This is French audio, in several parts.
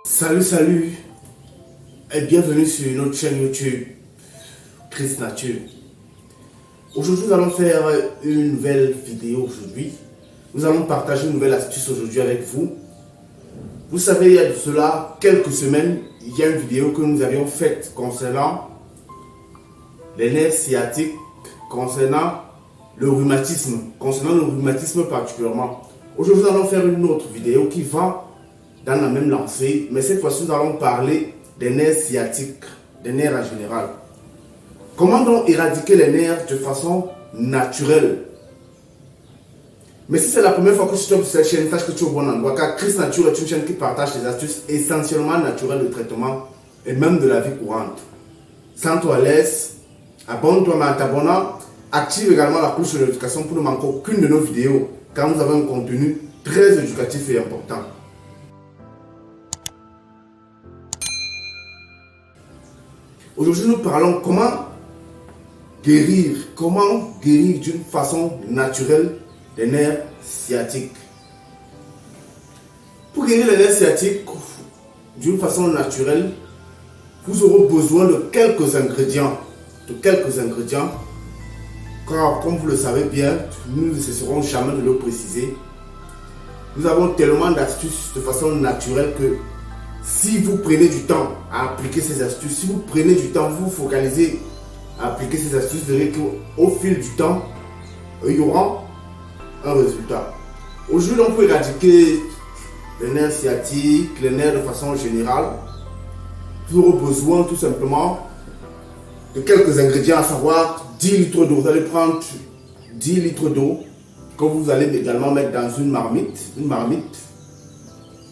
Salut et bienvenue sur notre chaîne YouTube Chris Nature. Aujourd'hui nous allons faire une nouvelle vidéo aujourd'hui. Nous allons partager une nouvelle astuce aujourd'hui avec vous. Vous savez, il y a de cela quelques semaines, il y a une vidéo que nous avions faite concernant les nerfs sciatiques, concernant le rhumatisme particulièrement. Aujourd'hui nous allons faire une autre vidéo qui va dans la même lancée, mais cette fois-ci nous allons parler des nerfs sciatiques, des nerfs en général. Comment donc éradiquer les nerfs de façon naturelle? Mais si c'est la première fois que tu tombes sur cette chaîne, sache que tu es au bon endroit, car Chris Nature est une chaîne qui partage des astuces essentiellement naturelles de traitement et même de la vie courante. Sens-toi à l'aise, abonne-toi, mais en t'abonnant, active également la cloche de notification pour ne manquer aucune de nos vidéos, car nous avons un contenu très éducatif et important. Aujourd'hui, nous parlons comment guérir d'une façon naturelle les nerfs sciatiques. Pour guérir les nerfs sciatiques d'une façon naturelle, vous aurez besoin de quelques ingrédients. Car comme vous le savez bien, nous ne cesserons jamais de le préciser. Nous avons tellement d'astuces de façon naturelle que si vous prenez du temps à appliquer ces astuces, si vous prenez du temps, vous vous focalisez à appliquer ces astuces, vous verrez qu'au fil du temps, il y aura un résultat. Aujourd'hui, on peut éradiquer les nerfs sciatiques, les nerfs de façon générale. Vous aurez besoin tout simplement de quelques ingrédients, à savoir 10 litres d'eau. Vous allez prendre 10 litres d'eau que vous allez également mettre dans une marmite.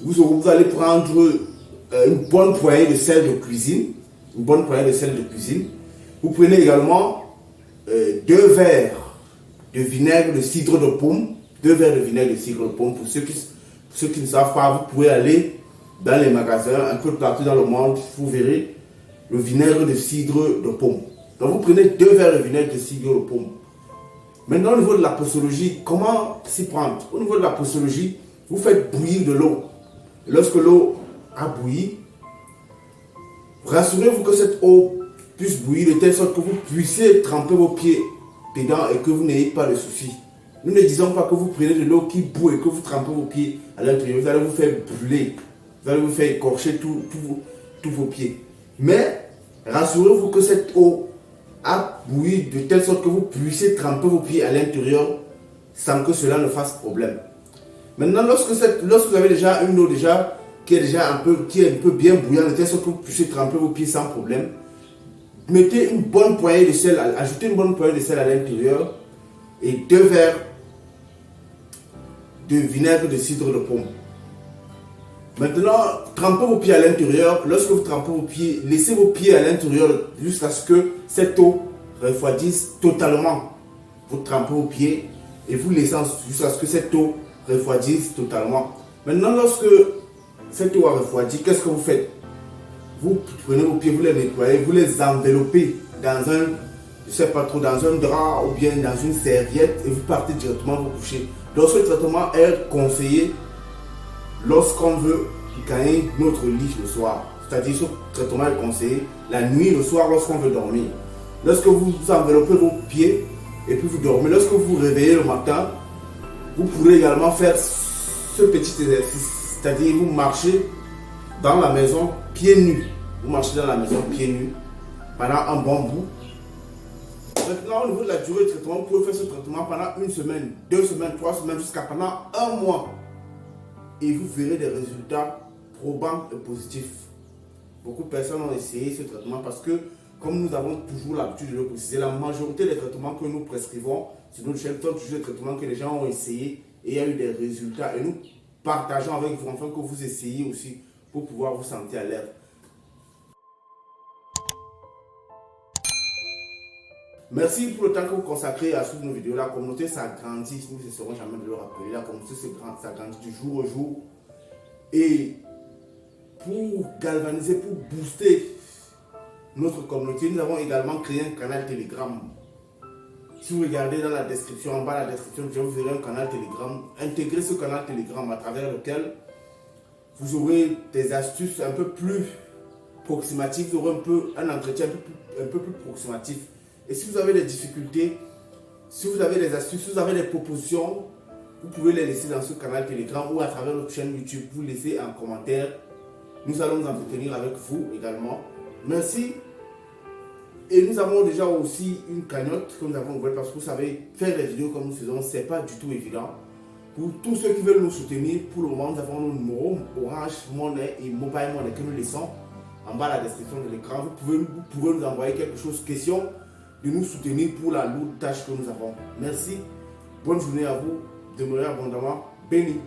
Vous allez prendre une bonne poignée de sel de cuisine. Vous prenez également 2 verres de vinaigre de cidre de pomme. Pour ceux qui ne savent pas, vous pouvez aller dans les magasins un peu partout dans le monde, vous verrez le vinaigre de cidre de pomme. Donc vous prenez 2 verres de vinaigre de cidre de pomme. Maintenant, au niveau de la posologie, comment s'y prendre? Au niveau de la posologie, vous faites bouillir de l'eau. Lorsque l'eau a bouilli, rassurez-vous que cette eau puisse bouillir de telle sorte que vous puissiez tremper vos pieds dedans et que vous n'ayez pas de soucis. Nous ne disons pas que vous prenez de l'eau qui bout et que vous trempez vos pieds à l'intérieur. Vous allez vous faire brûler. Vous allez vous faire écorcher tous vos pieds. Mais rassurez-vous que cette eau a bouilli de telle sorte que vous puissiez tremper vos pieds à l'intérieur sans que cela ne fasse problème. Maintenant, lorsque vous avez déjà une eau qui est un peu bien bouillante, de telle sorte que vous puissiez tremper vos pieds sans problème, mettez une bonne poignée de sel, ajoutez une bonne poignée de sel à l'intérieur et 2 verres de vinaigre de cidre de pomme. Maintenant, trempez vos pieds à l'intérieur. Lorsque vous trempez vos pieds, laissez vos pieds à l'intérieur jusqu'à ce que cette eau refroidisse totalement. Vous trempez vos pieds et vous laissez jusqu'à ce que cette eau refroidisse totalement. Maintenant, lorsque cette eau a refroidi, qu'est-ce que vous faites? Vous prenez vos pieds, vous les nettoyez, vous les enveloppez dans dans un drap ou bien dans une serviette et vous partez directement vous coucher. Donc ce traitement est conseillé lorsqu'on veut gagner notre lit le soir. C'est-à-dire ce traitement est conseillé la nuit, le soir, lorsqu'on veut dormir. Lorsque vous enveloppez vos pieds et puis vous dormez, lorsque vous vous réveillez le matin, vous pourrez également faire ce petit exercice. C'est-à-dire vous marchez dans la maison pieds nus. Vous marchez dans la maison pieds nus pendant un bon bout. Maintenant, au niveau de la durée de traitement, vous pouvez faire ce traitement pendant 1 semaine, 2 semaines, 3 semaines, jusqu'à pendant 1 mois. Et vous verrez des résultats probants et positifs. Beaucoup de personnes ont essayé ce traitement parce que, comme nous avons toujours l'habitude de le préciser, la majorité des traitements que nous prescrivons sur notre chaîne sont toujours des traitements que les gens ont essayé et il y a eu des résultats. Et nous partageons avec vous afin que vous essayiez aussi pour pouvoir vous sentir à l'aise. Merci pour le temps que vous consacrez à suivre nos vidéos. La communauté s'agrandit, nous ne cesserons jamais de le rappeler. La communauté s'agrandit du jour au jour. Et pour galvaniser, pour booster notre communauté, nous avons également créé un canal Telegram. Si vous regardez dans la description, en bas de la description, vous verrez un canal Telegram. Intégrez ce canal Telegram à travers lequel vous aurez des astuces un peu plus approximatives, vous aurez un entretien un peu plus approximatif. Et si vous avez des difficultés, si vous avez des astuces, si vous avez des propositions, vous pouvez les laisser dans ce canal Telegram ou à travers notre chaîne YouTube. Vous laissez en commentaire. Nous allons nous entretenir avec vous également. Merci. Et nous avons déjà aussi une cagnotte que nous avons ouverte parce que vous savez, faire des vidéos comme nous faisons, ce n'est pas du tout évident. Pour tous ceux qui veulent nous soutenir, pour le moment, nous avons nos numéros Orange Money et Mobile Money que nous laissons en bas à la description de l'écran. Vous pouvez nous envoyer quelque chose, question de nous soutenir pour la lourde tâche que nous avons. Merci. Bonne journée à vous. Demeurez abondamment bénis.